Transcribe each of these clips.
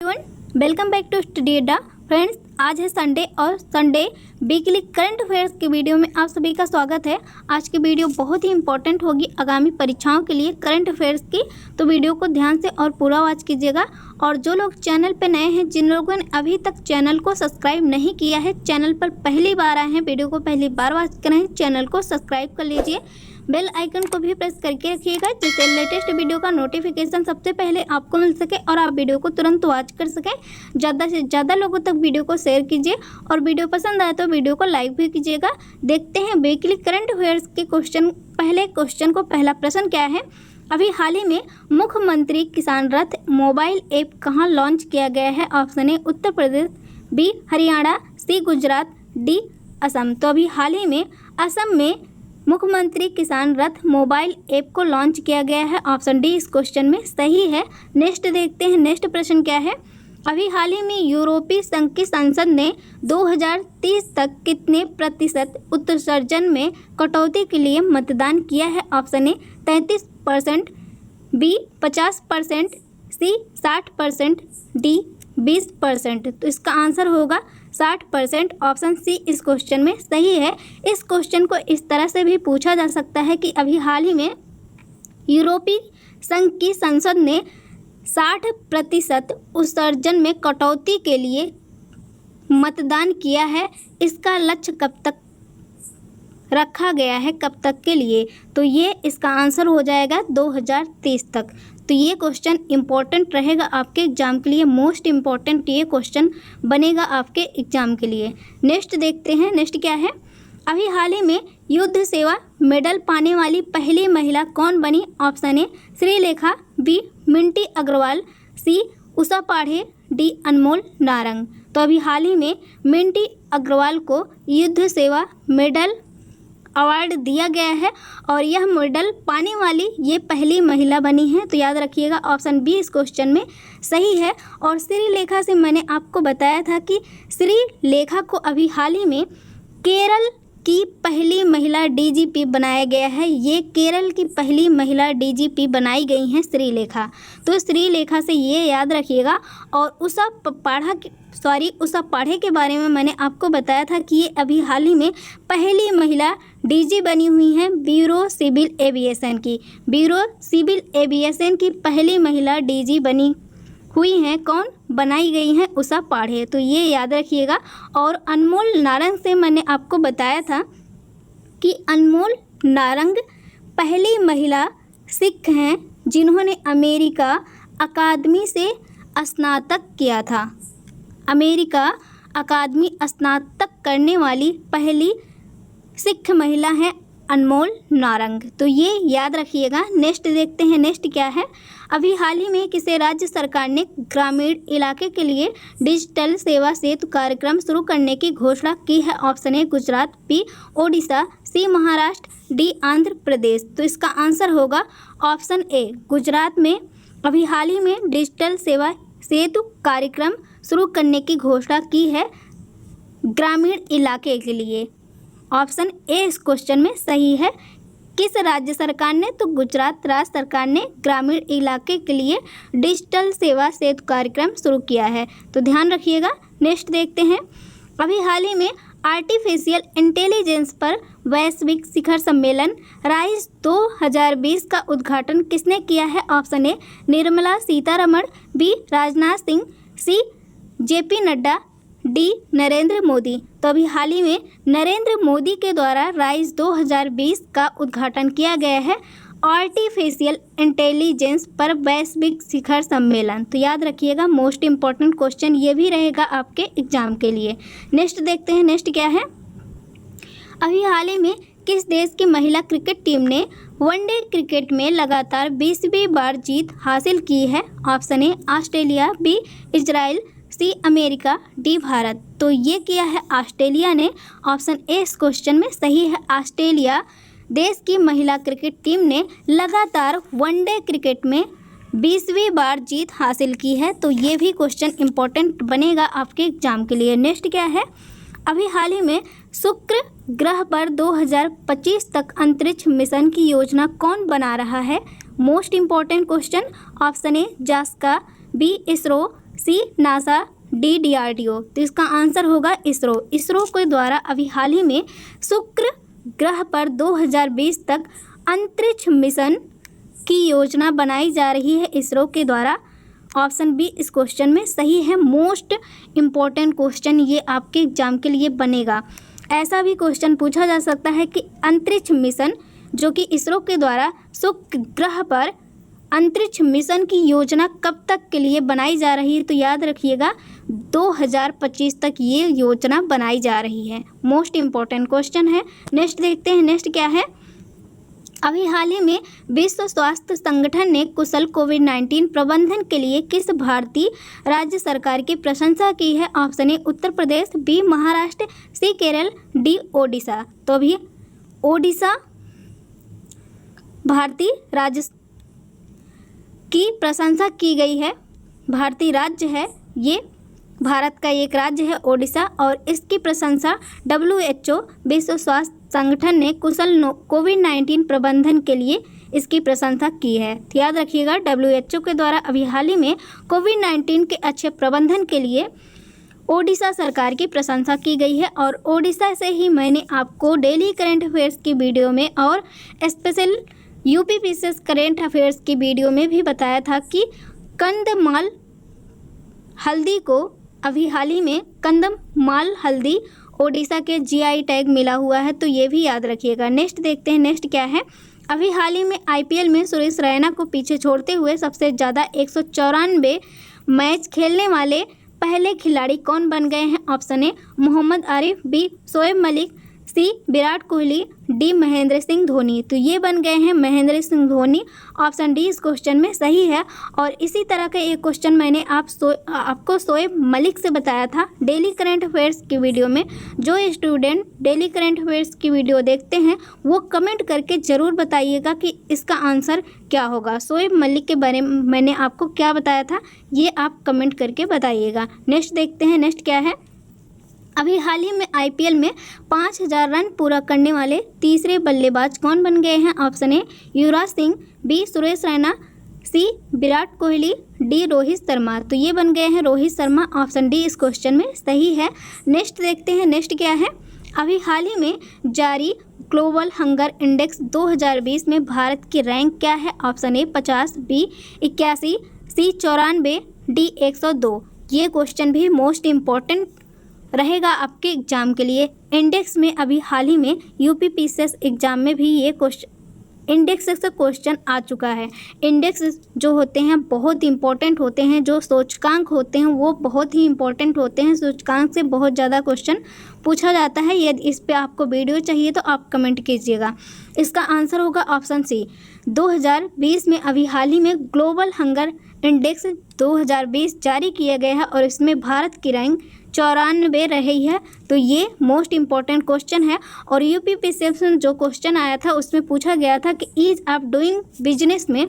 Welcome back to study अड्डा। Friends, आज है संडे और संडे वीकली करंट अफेयर्स की वीडियो में आप सभी का स्वागत है। आज की वीडियो बहुत ही इंपॉर्टेंट होगी आगामी परीक्षाओं के लिए करंट अफेयर्स की, तो वीडियो को ध्यान से और पूरा वॉच कीजिएगा। और जो लोग चैनल पर नए हैं, जिन लोगों ने अभी तक चैनल को सब्सक्राइब नहीं किया है, चैनल पर पहली बार आए हैं, वीडियो को पहली बार वॉच कर रहे हैं, चैनल को सब्सक्राइब कर लीजिए। बेल आइकन को भी प्रेस करके रखिएगा जिससे लेटेस्ट वीडियो का नोटिफिकेशन सबसे पहले आपको मिल सके और आप वीडियो को तुरंत वॉच कर सकें। ज़्यादा से ज़्यादा लोगों तक वीडियो को शेयर कीजिए और वीडियो पसंद आए तो वीडियो को लाइक भी कीजिएगा। देखते हैं वीकली करंट अफेयर्स के क्वेश्चन। पहले क्वेश्चन को पहला प्रश्न क्या है? अभी हाल ही में मुख्यमंत्री किसान रथ मोबाइल ऐप कहाँ लॉन्च किया गया है? Option A Uttar Pradesh, B Haryana, C Gujarat, D Assam. तो अभी हाल ही में असम में मुख्यमंत्री किसान रथ मोबाइल ऐप को लॉन्च किया गया है। ऑप्शन डी इस क्वेश्चन में सही है। नेक्स्ट देखते हैं, नेक्स्ट प्रश्न क्या है? अभी हाल ही में यूरोपीय संघ की संसद ने 2030 तक कितने प्रतिशत उत्सर्जन में कटौती के लिए मतदान किया है? Option A 33%, B 50%, C 60%, D 20%। तो इसका आंसर होगा 60%। ऑप्शन सी इस क्वेश्चन में सही है। इस क्वेश्चन को इस तरह से भी पूछा जा सकता है कि अभी हाल ही में यूरोपीय संघ की संसद ने 60% उत्सर्जन में कटौती के लिए मतदान किया है। इसका लक्ष्य कब तक रखा गया है, कब तक के लिए? तो ये इसका आंसर हो जाएगा 2030 तक। तो ये क्वेश्चन इम्पोर्टेंट रहेगा आपके एग्ज़ाम के लिए, मोस्ट इम्पॉर्टेंट ये क्वेश्चन बनेगा आपके एग्ज़ाम के लिए। नेक्स्ट देखते हैं, नेक्स्ट क्या है? अभी हाल ही में युद्ध सेवा मेडल पाने वाली पहली महिला कौन बनी? Option A Shrilekha, B Minty Agarwal, C Usha Padhe, D Anmol Narang. तो अभी हाल ही में मिंटी अग्रवाल को युद्ध सेवा मेडल अवार्ड दिया गया है और यह मेडल पाने वाली ये पहली महिला बनी है। तो याद रखिएगा ऑप्शन बी इस क्वेश्चन में सही है। और श्रीलेखा से मैंने आपको बताया था कि श्रीलेखा को अभी हाल ही में केरल की पहली महिला डीजीपी बनाया गया है। ये केरल की पहली महिला डीजीपी बनाई गई हैं श्रीलेखा। तो श्रीलेखा से ये याद रखिएगा। और उषा पाढ़े के बारे में मैंने आपको बताया था कि ये अभी हाल ही में पहली महिला डीजी बनी हुई हैं ब्यूरो सिविल एविएशन की। ब्यूरो सिविल एविएशन की पहली महिला डीजी बनी हुई हैं। कौन बनाई गई हैं? उषा पाढ़े। तो ये याद रखिएगा। और अनमोल नारंग से मैंने आपको बताया था कि अनमोल नारंग पहली महिला सिख हैं जिन्होंने अमेरिका अकादमी से स्नातक किया था। अमेरिका अकादमी स्नातक करने वाली पहली सिख महिला है अनमोल नारंग। तो ये याद रखिएगा। नेक्स्ट देखते हैं, नेक्स्ट क्या है? अभी हाल ही में किसे राज्य सरकार ने ग्रामीण इलाके के लिए डिजिटल सेवा सेतु कार्यक्रम शुरू करने की घोषणा की है? Option A Gujarat, B Odisha, C Maharashtra, D Andhra Pradesh. तो इसका आंसर होगा ऑप्शन ए गुजरात में अभी हाल ही में डिजिटल सेवा सेतु कार्यक्रम शुरू करने की घोषणा की है ग्रामीण इलाके के लिए। ऑप्शन ए इस क्वेश्चन में सही है। किस राज्य सरकार ने? तो गुजरात राज्य सरकार ने ग्रामीण इलाके के लिए डिजिटल सेवा सेतु कार्यक्रम शुरू किया है। तो ध्यान रखिएगा। नेक्स्ट देखते हैं, अभी हाल ही में आर्टिफिशियल इंटेलिजेंस पर वैश्विक शिखर सम्मेलन राइज 2020 का उद्घाटन किसने किया है? Option A Nirmala Sitharaman, B Rajnath Singh, C JP Nadda, D Narendra Modi. तो अभी हाल ही में नरेंद्र मोदी के द्वारा राइज 2020 का उद्घाटन किया गया है आर्टिफिशियल इंटेलिजेंस पर वैश्विक शिखर सम्मेलन। तो याद रखिएगा, मोस्ट इम्पॉर्टेंट क्वेश्चन ये भी रहेगा आपके एग्जाम के लिए। नेक्स्ट देखते हैं, नेक्स्ट क्या है? अभी हाल ही में किस देश की महिला क्रिकेट टीम ने वनडे क्रिकेट में लगातार 20वीं बार जीत हासिल की है? Option A Australia, B Israel, C America, D Bharat. तो ये किया है ऑस्ट्रेलिया ने। ऑप्शन ए इस क्वेश्चन में सही है। ऑस्ट्रेलिया देश की महिला क्रिकेट टीम ने लगातार वनडे क्रिकेट में 20वीं बार जीत हासिल की है। तो ये भी क्वेश्चन इम्पोर्टेंट बनेगा आपके एग्जाम के लिए। नेक्स्ट क्या है? अभी हाल ही में शुक्र ग्रह पर 2025 तक अंतरिक्ष मिशन की योजना कौन बना रहा है? Most important question. Option A JAXA, B ISRO, C NASA, D DRDO। तो इसका आंसर होगा इसरो। इसरो के द्वारा अभी हाल ही में शुक्र ग्रह पर 2020 तक अंतरिक्ष मिशन की योजना बनाई जा रही है इसरो के द्वारा। ऑप्शन बी इस क्वेश्चन में सही है। मोस्ट इम्पॉर्टेंट क्वेश्चन ये आपके एग्जाम के लिए बनेगा। ऐसा भी क्वेश्चन पूछा जा सकता है कि अंतरिक्ष मिशन जो कि इसरो के द्वारा शुक्र ग्रह पर अंतरिक्ष मिशन की योजना कब तक के लिए बनाई जा रही है। तो याद रखिएगा 2025 तक ये योजना बनाई जा रही है। मोस्ट इम्पॉर्टेंट क्वेश्चन है। नेक्स्ट देखते हैं, नेक्स्ट क्या है। अभी हाल ही में विश्व स्वास्थ्य संगठन ने कुशल कोविड-19 प्रबंधन के लिए किस भारतीय राज्य सरकार की प्रशंसा की है। Option A Uttar Pradesh, B Maharashtra, C Kerala, D Odisha. तो अभी ओडिशा भारतीय राज्य की प्रशंसा की गई है। भारतीय राज्य है ये, भारत का एक राज्य है ओडिशा, और इसकी प्रशंसा WHO विश्व स्वास्थ्य संगठन ने कुशल कोविड-19 प्रबंधन के लिए इसकी प्रशंसा की है। तो याद रखिएगा WHO के द्वारा अभी हाल ही में कोविड-19 के अच्छे प्रबंधन के लिए ओडिशा सरकार की प्रशंसा की गई है। और ओडिशा से ही मैंने आपको डेली करंट अफेयर्स की वीडियो में और स्पेशल UPPCS करंट अफेयर्स की वीडियो में भी बताया था कि कंदमाल हल्दी को अभी हाल ही में कंदमाल हल्दी ओडिशा के GI टैग मिला हुआ है। तो ये भी याद रखिएगा। नेक्स्ट देखते हैं, नेक्स्ट क्या है। अभी हाल ही में IPL में सुरेश रैना को पीछे छोड़ते हुए सबसे ज़्यादा 194 मैच खेलने वाले पहले खिलाड़ी कौन बन गए हैं। Option A Mohammad Arif, B Shoaib Malik, C Virat Kohli, D Mahendra Singh Dhoni. तो ये बन गए हैं महेंद्र सिंह धोनी। ऑप्शन डी इस क्वेश्चन में सही है। और इसी तरह का एक क्वेश्चन मैंने आपको शोएब मलिक से बताया था डेली करंट अफेयर्स की वीडियो में। जो स्टूडेंट डेली करंट अफेयर्स की वीडियो देखते हैं वो कमेंट करके ज़रूर बताइएगा कि इसका आंसर क्या होगा। शोएब मलिक के बारे में मैंने आपको क्या बताया था ये आप कमेंट करके बताइएगा। नेक्स्ट देखते हैं, नेक्स्ट क्या है। अभी हाल ही में IPL में 5000 रन पूरा करने वाले तीसरे बल्लेबाज कौन बन गए हैं। Option A Yuvraj Singh, B Suresh Raina, C Virat Kohli, D Rohit Sharma. तो ये बन गए हैं रोहित शर्मा। ऑप्शन डी इस क्वेश्चन में सही है। नेक्स्ट देखते हैं, नेक्स्ट क्या है। अभी हाल ही में जारी ग्लोबल हंगर इंडेक्स 2020 में भारत की रैंक क्या है। Option A 50, B 81, C 94, D 102। ये क्वेश्चन भी मोस्ट इम्पॉर्टेंट रहेगा आपके एग्ज़ाम के लिए। इंडेक्स में अभी हाल ही में UPPCS एग्ज़ाम में भी ये क्वेश्चन इंडेक्स से क्वेश्चन आ चुका है। इंडेक्स जो होते हैं बहुत इंपॉर्टेंट होते हैं। जो सूचकांक होते हैं वो बहुत ही इंपॉर्टेंट होते हैं। सूचकांक से बहुत ज़्यादा क्वेश्चन पूछा जाता है। यदि इस पर आपको वीडियो चाहिए तो आप कमेंट कीजिएगा। इसका आंसर होगा ऑप्शन सी। 2020 में अभी हाल ही में ग्लोबल हंगर इंडेक्स 2020 जारी किया गया है और इसमें भारत की रैंक 94 रही है। तो ये मोस्ट इम्पॉर्टेंट क्वेश्चन है। और UPPCS में जो क्वेश्चन आया था उसमें पूछा गया था कि ईज ऑफ डूइंग बिजनेस में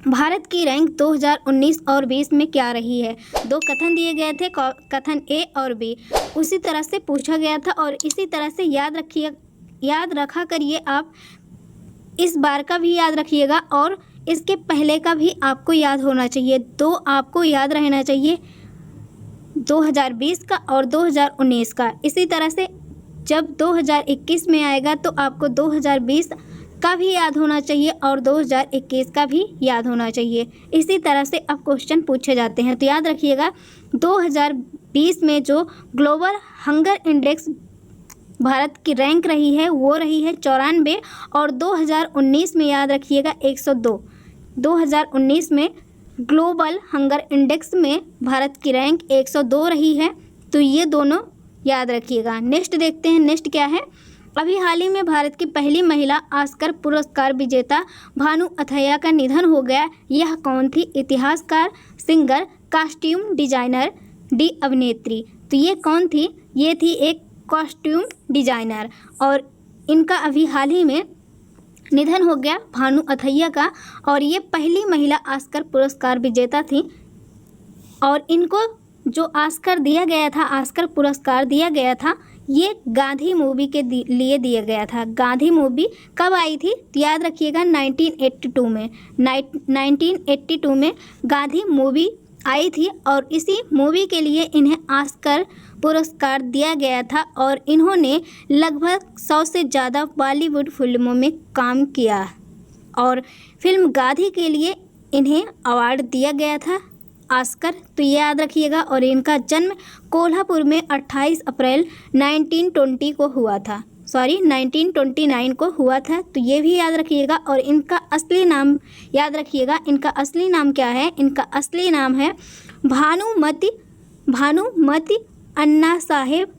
भारत की रैंक 2019 और 20 में क्या रही है। दो कथन दिए गए थे, कथन A और B। उसी तरह से पूछा गया था और इसी तरह से याद रखा करिए आप। इस बार का भी याद रखिएगा और इसके पहले का भी आपको याद होना चाहिए। दो आपको याद रहना चाहिए, 2020 का और 2019 का। इसी तरह से जब 2021 में आएगा तो आपको 2020 का भी याद होना चाहिए और 2021 का भी याद होना चाहिए। इसी तरह से अब क्वेश्चन पूछे जाते हैं। तो याद रखिएगा 2020 में जो ग्लोबल हंगर इंडेक्स भारत की रैंक रही है वो रही है 94 और 2019 में याद रखिएगा 102। 2019 में ग्लोबल हंगर इंडेक्स में भारत की रैंक 102 रही है। तो ये दोनों याद रखिएगा। नेक्स्ट देखते हैं, नेक्स्ट क्या है। अभी हाल ही में भारत की पहली महिला ऑस्कर पुरस्कार विजेता भानु अथैया का निधन हो गया। यह कौन थी। इतिहासकार, सिंगर, कॉस्ट्यूम डिजाइनर, डी अभिनेत्री। तो ये कौन थी। ये थी एक कॉस्ट्यूम डिजाइनर और इनका अभी हाल ही में निधन हो गया भानु अथैया का। और ये पहली महिला ऑस्कर पुरस्कार विजेता थी। और इनको जो ऑस्कर दिया गया था, ऑस्कर पुरस्कार दिया गया था, ये गांधी मूवी के लिए दिया गया था। गांधी मूवी कब आई थी तो याद रखिएगा 1982 में। 1982 में गांधी मूवी आई थी और इसी मूवी के लिए इन्हें ऑस्कर पुरस्कार दिया गया था और इन्होंने लगभग 100 से ज़्यादा बॉलीवुड फिल्मों में काम किया और फिल्म गाधी के लिए इन्हें अवार्ड दिया गया था ऑस्कर, तो ये याद रखिएगा। और इनका जन्म कोल्हापुर में 28 अप्रैल 1929 को हुआ था, तो ये भी याद रखिएगा। और इनका असली नाम याद रखिएगा, इनका असली नाम क्या है? इनका असली नाम है भानुमति अन्ना साहेब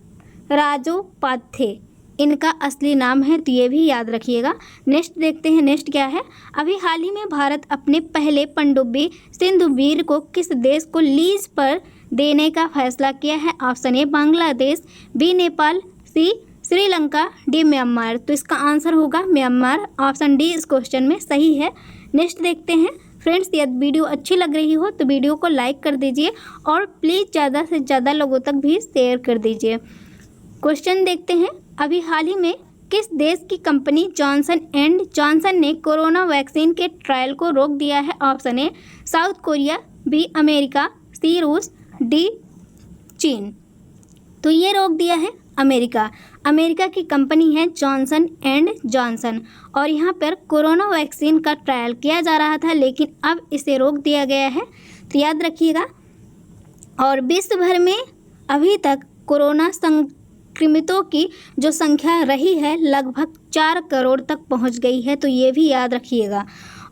राजोपाध्ये, इनका असली नाम है, तो ये भी याद रखिएगा। नेक्स्ट देखते हैं, नेक्स्ट क्या है। अभी हाल ही में भारत अपने पहले पनडुब्बी सिंधुवीर को किस देश को लीज पर देने का फैसला किया है? Option A Bangladesh, B Nepal, C Sri Lanka, D Myanmar. तो इसका आंसर होगा म्यांमार। ऑप्शन डी इस क्वेश्चन में सही है। नेक्स्ट देखते हैं फ्रेंड्स, यदि वीडियो अच्छी लग रही हो तो वीडियो को लाइक कर दीजिए और प्लीज़ ज़्यादा से ज़्यादा लोगों तक भी शेयर कर दीजिए। क्वेश्चन देखते हैं, अभी हाल ही में किस देश की कंपनी जॉनसन एंड जॉनसन ने कोरोना वैक्सीन के ट्रायल को रोक दिया है? Option A South Korea, B America, सी रूस, डी चीन। तो ये रोक दिया है अमेरिका की कंपनी है जॉनसन एंड जॉनसन और यहाँ पर कोरोना वैक्सीन का ट्रायल किया जा रहा था, लेकिन अब इसे रोक दिया गया है, तो याद रखिएगा। और विश्व भर में अभी तक कोरोना संक्रमितों की जो संख्या रही है लगभग 4 करोड़ तक पहुंच गई है, तो ये भी याद रखिएगा।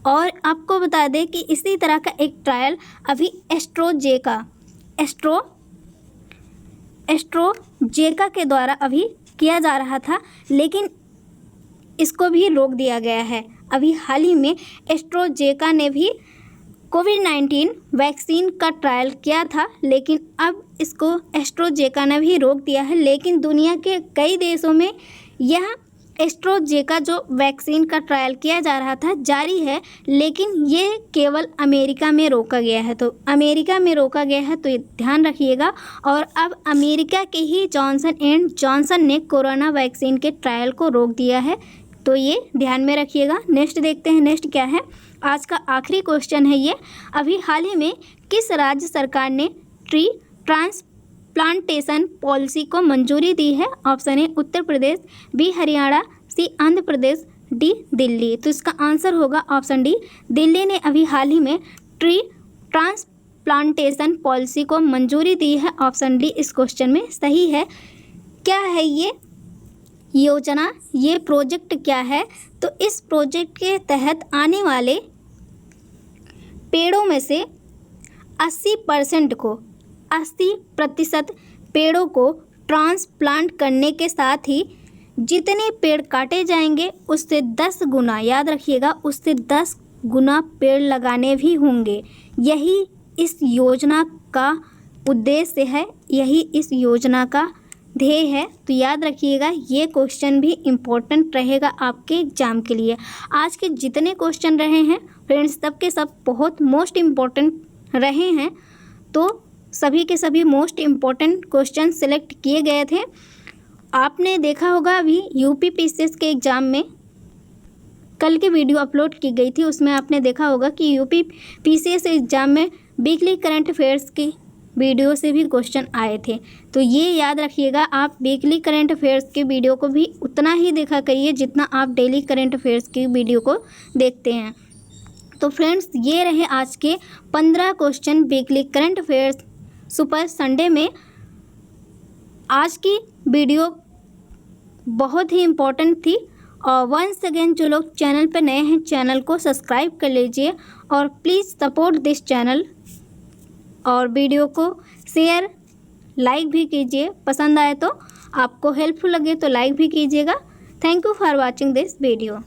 और आपको बता दें कि इसी तरह का एक ट्रायल अभी एस्ट्रोजेका के द्वारा अभी किया जा रहा था, लेकिन इसको भी रोक दिया गया है। अभी हाल ही में एस्ट्रोजेका ने भी कोविड-19 वैक्सीन का ट्रायल किया था, लेकिन अब इसको एस्ट्रोजेका ने भी रोक दिया है। लेकिन दुनिया के कई देशों में यह एस्ट्रोजेका जो वैक्सीन का ट्रायल किया जा रहा था जारी है, लेकिन ये केवल अमेरिका में रोका गया है। तो अमेरिका में रोका गया है, तो ये ध्यान रखिएगा। और अब अमेरिका के ही जॉनसन एंड जॉनसन ने कोरोना वैक्सीन के ट्रायल को रोक दिया है, तो ये ध्यान में रखिएगा। नेक्स्ट देखते हैं, नेक्स्ट क्या है। आज का आखिरी क्वेश्चन है ये, अभी हाल ही में किस राज्य सरकार ने ट्री ट्रांसप्लांटेशन पॉलिसी को मंजूरी दी है? Option A Uttar Pradesh, B Haryana, C Andhra Pradesh, D Delhi. तो इसका आंसर होगा ऑप्शन डी, दिल्ली ने अभी हाल ही में ट्री ट्रांसप्लांटेशन पॉलिसी को मंजूरी दी है। ऑप्शन डी इस क्वेश्चन में सही है। क्या है ये योजना, ये प्रोजेक्ट क्या है? तो इस प्रोजेक्ट के तहत आने वाले पेड़ों में से 80% पेड़ों को ट्रांसप्लांट करने के साथ ही जितने पेड़ काटे जाएंगे उससे 10 गुना, याद रखिएगा, उससे 10 गुना पेड़ लगाने भी होंगे। यही इस योजना का उद्देश्य है, यही इस योजना का ध्येय है। तो याद रखिएगा, ये क्वेश्चन भी इम्पोर्टेंट रहेगा आपके एग्ज़ाम के लिए। आज के जितने क्वेश्चन रहे हैं फ्रेंड्स, सब के सब बहुत मोस्ट इम्पॉर्टेंट रहे हैं, तो सभी के सभी मोस्ट इम्पॉर्टेंट क्वेश्चन सिलेक्ट किए गए थे। आपने देखा होगा अभी यूपी पीसीएस के एग्ज़ाम में कल की वीडियो अपलोड की गई थी, उसमें आपने देखा होगा कि यूपी पीसीएस एग्ज़ाम में वीकली करंट अफेयर्स की वीडियो से भी क्वेश्चन आए थे। तो ये याद रखिएगा, आप वीकली करंट अफेयर्स की वीडियो को भी उतना ही देखा करिए जितना आप डेली करंट अफेयर्स की वीडियो को देखते हैं। तो फ्रेंड्स, ये रहे आज के 15 question weekly current affairs super Sunday में। आज की वीडियो बहुत ही इम्पोर्टेंट थी और वंस अगेन जो लोग चैनल पर नए हैं चैनल को सब्सक्राइब कर लीजिए और प्लीज़ सपोर्ट दिस चैनल और वीडियो को शेयर लाइक भी कीजिए, पसंद आए तो, आपको हेल्पफुल लगे तो लाइक भी कीजिएगा। Thank you for watching this video.